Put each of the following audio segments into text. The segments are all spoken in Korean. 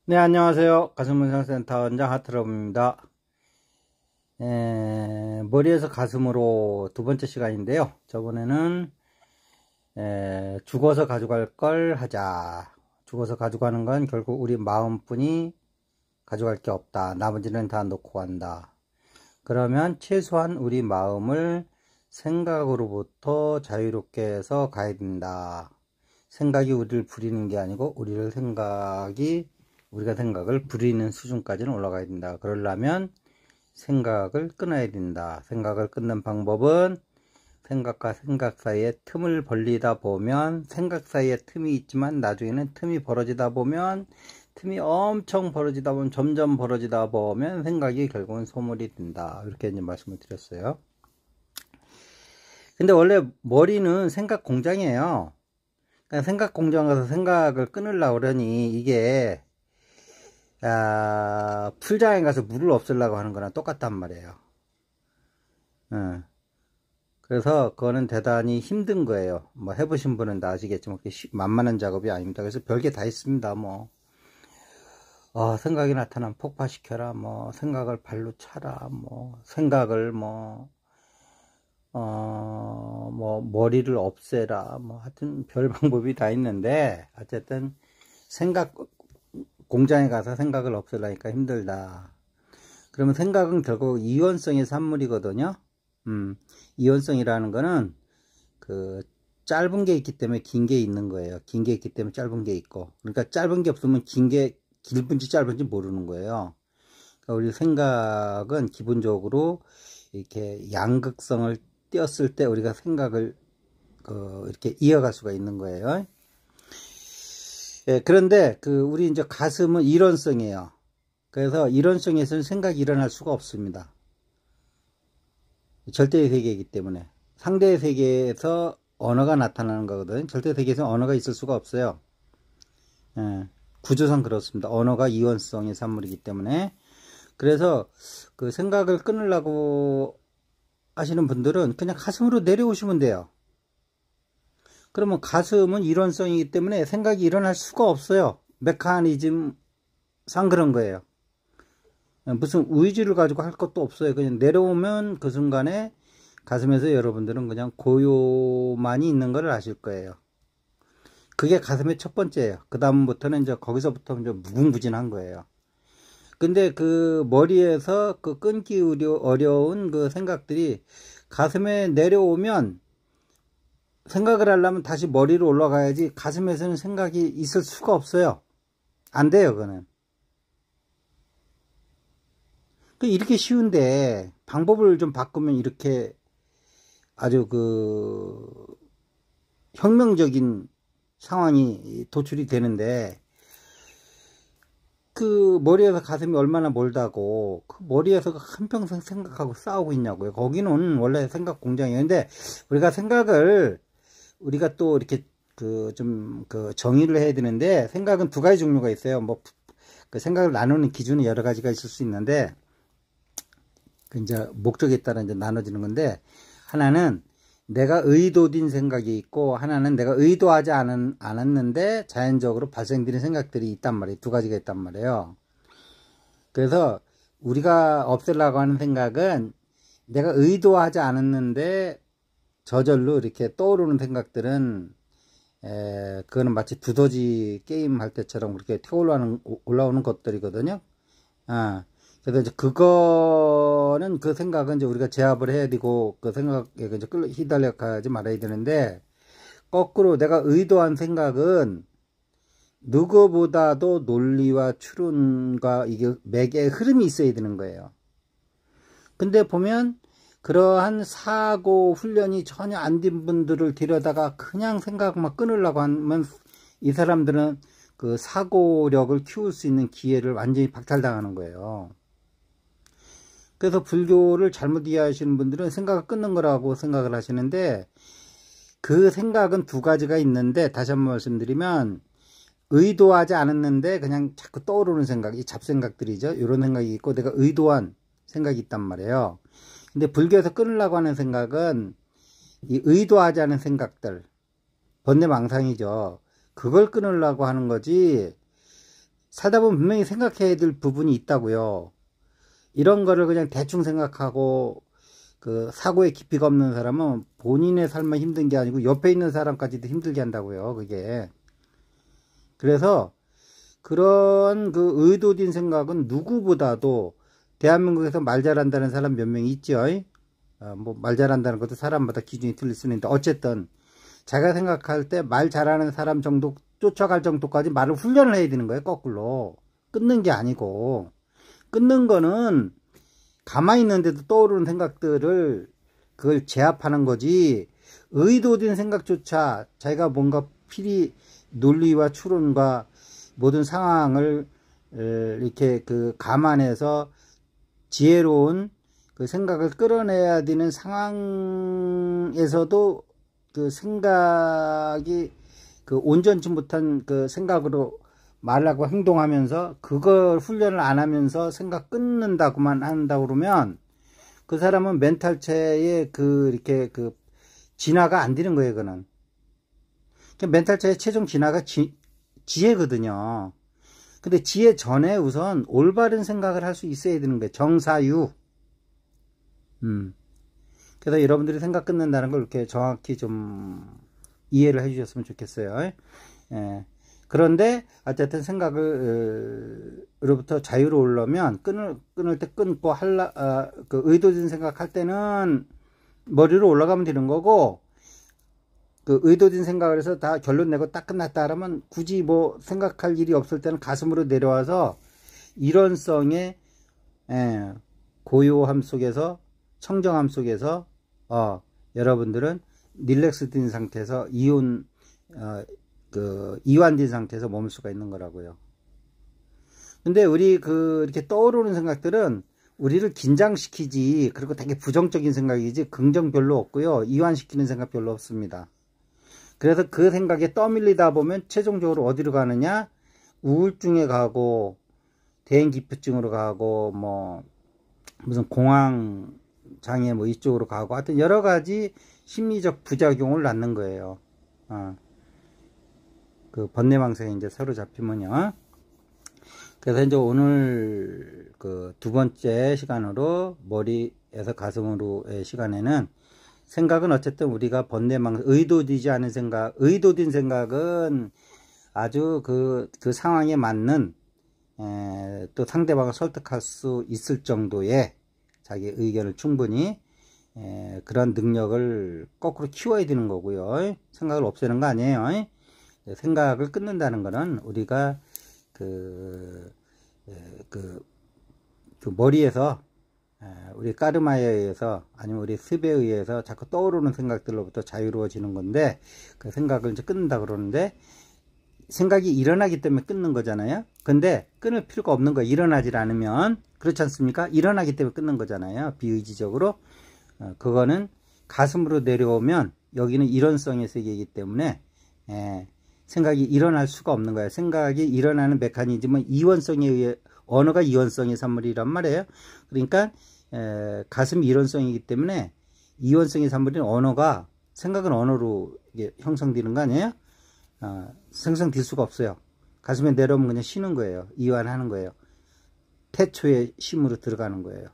네, 안녕하세요. 가슴문상센터 원장 하트러브입니다. 머리에서 가슴으로 두 번째 시간인데요. 저번에는 죽어서 가져갈 걸 하자. 죽어서 가져가는 건 결국 우리 마음뿐이 가져갈 게 없다. 나머지는 다 놓고 간다. 그러면 최소한 우리 마음을 생각으로부터 자유롭게 해서 가야 된다. 생각이 우리를 부리는 게 아니고 우리가 생각을 부리는 수준까지는 올라가야 된다. 그러려면 생각을 끊어야 된다. 생각을 끊는 방법은 생각과 생각 사이에 틈을 벌리다 보면, 생각 사이에 틈이 있지만 나중에는 틈이 벌어지다 보면, 틈이 엄청 벌어지다 보면, 점점 벌어지다 보면 생각이 결국은 소멸이 된다. 이렇게 이제 말씀을 드렸어요. 근데 원래 머리는 생각 공장이에요. 그러니까 생각 공장 가서 생각을 끊으려고 그러니 이게 풀장에 가서 물을 없애려고 하는 거랑 똑같단 말이에요. 그래서 그거는 대단히 힘든 거예요. 뭐 해보신 분은 다 아시겠지만 그렇게 만만한 작업이 아닙니다. 그래서 별게 다 있습니다. 뭐 생각이 나타나면 폭파시켜라, 뭐 생각을 발로 차라, 뭐 생각을 머리를 없애라, 뭐 하여튼 별 방법이 다 있는데, 어쨌든 생각 공장에 가서 생각을 없애려니까 힘들다. 그러면 생각은 결국 이원성의 산물이거든요. 이원성이라는 거는 그 짧은 게 있기 때문에 긴 게 있는 거예요. 긴 게 있기 때문에 짧은 게 있고, 그러니까 짧은 게 없으면 길은지 짧은지 모르는 거예요. 그러니까 우리 생각은 기본적으로 이렇게 양극성을 띄었을 때 우리가 생각을 이렇게 이어갈 수가 있는 거예요. 그런데 우리 이제 가슴은 일원성이에요. 그래서 일원성에서는 생각이 일어날 수가 없습니다. 절대의 세계이기 때문에. 상대의 세계에서 언어가 나타나는 거거든요. 절대의 세계에서는 언어가 있을 수가 없어요. 구조상 그렇습니다. 언어가 이원성의 산물이기 때문에. 그래서 그 생각을 끊으려고 하시는 분들은 그냥 가슴으로 내려오시면 돼요. 그러면 가슴은 일원성이기 때문에 생각이 일어날 수가 없어요. 메커니즘 상 그런 거예요. 무슨 의지를 가지고 할 것도 없어요. 그냥 내려오면 그 순간에 가슴에서 여러분들은 그냥 고요만이 있는 걸 아실 거예요. 그게 가슴의 첫 번째예요. 그 다음부터는 이제 거기서부터 이제 무궁무진한 거예요. 근데 그 머리에서 그 끊기 어려운 그 생각들이 가슴에 내려오면, 생각을 하려면 다시 머리로 올라가야지 가슴에서는 생각이 있을 수가 없어요. 안 돼요, 그거는. 이렇게 쉬운데 방법을 좀 바꾸면 이렇게 아주 혁명적인 상황이 도출이 되는데, 그 머리에서 가슴이 얼마나 멀다고 그 머리에서 한평생 생각하고 싸우고 있냐고요. 거기는 원래 생각 공장이에요. 근데 우리가 또 이렇게 정의를 해야 되는데, 생각은 두 가지 종류가 있어요. 그 생각을 나누는 기준이 여러 가지가 있을 수 있는데, 이제 목적에 따라 이제 나눠지는 건데, 하나는 내가 의도된 생각이 있고, 하나는 내가 의도하지 않았는데 자연적으로 발생되는 생각들이 있단 말이에요. 두 가지가 있단 말이에요. 그래서 우리가 없애려고 하는 생각은 내가 의도하지 않았는데 저절로 이렇게 떠오르는 생각들은, 그거는 마치 두더지 게임 할 때처럼 그렇게 올라오는 것들이거든요. 그래서 이제 그거는, 그 생각은 이제 우리가 제압을 해야 되고, 그 생각에 이제 휘달려 가지 말아야 되는데, 거꾸로 내가 의도한 생각은 누구보다도 논리와 추론과 이게 맥의 흐름이 있어야 되는 거예요. 근데 보면 그러한 사고 훈련이 전혀 안 된 분들을 데려다가 그냥 생각만 끊으려고 하면, 이 사람들은 그 사고력을 키울 수 있는 기회를 완전히 박탈당하는 거예요. 그래서 불교를 잘못 이해하시는 분들은 생각을 끊는 거라고 생각을 하시는데, 그 생각은 두 가지가 있는데, 다시 한번 말씀드리면, 의도하지 않았는데 그냥 자꾸 떠오르는 생각, 이 잡생각들이죠. 이런 생각이 있고, 내가 의도한 생각이 있단 말이에요. 근데 불교에서 끊으려고 하는 생각은 이 의도하지 않은 생각들, 번뇌망상이죠. 그걸 끊으려고 하는 거지, 살다 보면 분명히 생각해야 될 부분이 있다고요. 이런 거를 그냥 대충 생각하고 그 사고의 깊이가 없는 사람은 본인의 삶만 힘든 게 아니고 옆에 있는 사람까지도 힘들게 한다고요. 그게. 그래서 그런 그 의도된 생각은 누구보다도 대한민국에서 말 잘한다는 사람 몇 명 있죠. 뭐 말 잘한다는 것도 사람마다 기준이 틀릴 수는 있는데 어쨌든 자기가 생각할 때 말 잘하는 사람 정도 쫓아갈 정도까지 말을 훈련을 해야 되는 거예요. 거꾸로 끊는 게 아니고, 끊는 거는 가만히 있는데도 떠오르는 생각들을 그걸 제압하는 거지, 의도된 생각조차 자기가 뭔가 필히 논리와 추론과 모든 상황을 이렇게 그 감안해서 지혜로운 그 생각을 끌어내야 되는 상황에서도 그 생각이 그 온전치 못한 그 생각으로 말하고 행동하면서 그걸 훈련을 안 하면서 생각 끊는다고만 한다고 그러면 그 사람은 멘탈체에 그 이렇게 그 진화가 안 되는 거예요. 그거는 멘탈체의 최종 진화가 지혜거든요. 근데 지혜 전에 우선 올바른 생각을 할 수 있어야 되는 거예요. 정사유. 그래서 여러분들이 생각 끊는다는 걸 이렇게 정확히 좀 이해를 해 주셨으면 좋겠어요. 예. 그런데 어쨌든 생각으로부터 자유로우려면 끊을 때 끊고 그 의도된 생각할 때는 머리로 올라가면 되는 거고, 그 의도된 생각을 해서 다 결론 내고 딱 끝났다 그러면 굳이 뭐 생각할 일이 없을 때는 가슴으로 내려와서 이론성의 고요함 속에서, 청정함 속에서 여러분들은 릴렉스 된 상태에서 이완된 상태에서 머물 수가 있는 거라고요. 근데 우리 이렇게 떠오르는 생각들은 우리를 긴장시키지, 그리고 되게 부정적인 생각이지 긍정 별로 없고요. 이완시키는 생각 별로 없습니다. 그래서 그 생각에 떠밀리다 보면 최종적으로 어디로 가느냐? 우울증에 가고, 대인기피증으로 가고, 뭐 무슨 공황장애 뭐 이쪽으로 가고, 하여튼 여러 가지 심리적 부작용을 낳는 거예요. 그 번뇌망상에 이제 사로잡히면요. 그래서 이제 오늘 그 두 번째 시간으로 머리에서 가슴으로의 시간에는, 생각은 어쨌든 우리가 번뇌망상, 의도되지 않은 생각, 의도된 생각은 아주 그 상황에 맞는 또 상대방을 설득할 수 있을 정도의 자기 의견을 충분히 그런 능력을 거꾸로 키워야 되는 거고요. 생각을 없애는 거 아니에요. 생각을 끊는다는 거는 우리가 그 머리에서, 우리 까르마에 의해서 아니면 우리 습에 의해서 자꾸 떠오르는 생각들로부터 자유로워지는 건데, 그 생각을 이제 끊는다 그러는데, 생각이 일어나기 때문에 끊는 거잖아요. 근데 끊을 필요가 없는 거예요. 일어나질 않으면. 그렇지 않습니까? 일어나기 때문에 끊는 거잖아요. 비의지적으로. 그거는 가슴으로 내려오면 여기는 이론성의 세계이기 때문에 생각이 일어날 수가 없는 거예요. 생각이 일어나는 메커니즘은 이원성에 의해, 언어가 이원성의 산물이란 말이에요. 그러니까 가슴이 이론성이기 때문에 이원성의 산물인 언어가, 생각은 언어로 이게 형성되는 거 아니에요? 생성될 수가 없어요. 가슴에 내려오면 그냥 쉬는 거예요. 이완하는 거예요. 태초의 심으로 들어가는 거예요.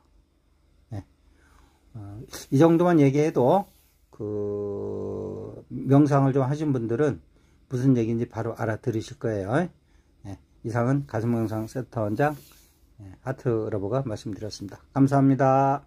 이 정도만 얘기해도 그 명상을 좀 하신 분들은 무슨 얘기인지 바로 알아들으실 거예요. 이상은 가슴명상 센터 원장 하트러버가 말씀드렸습니다. 감사합니다.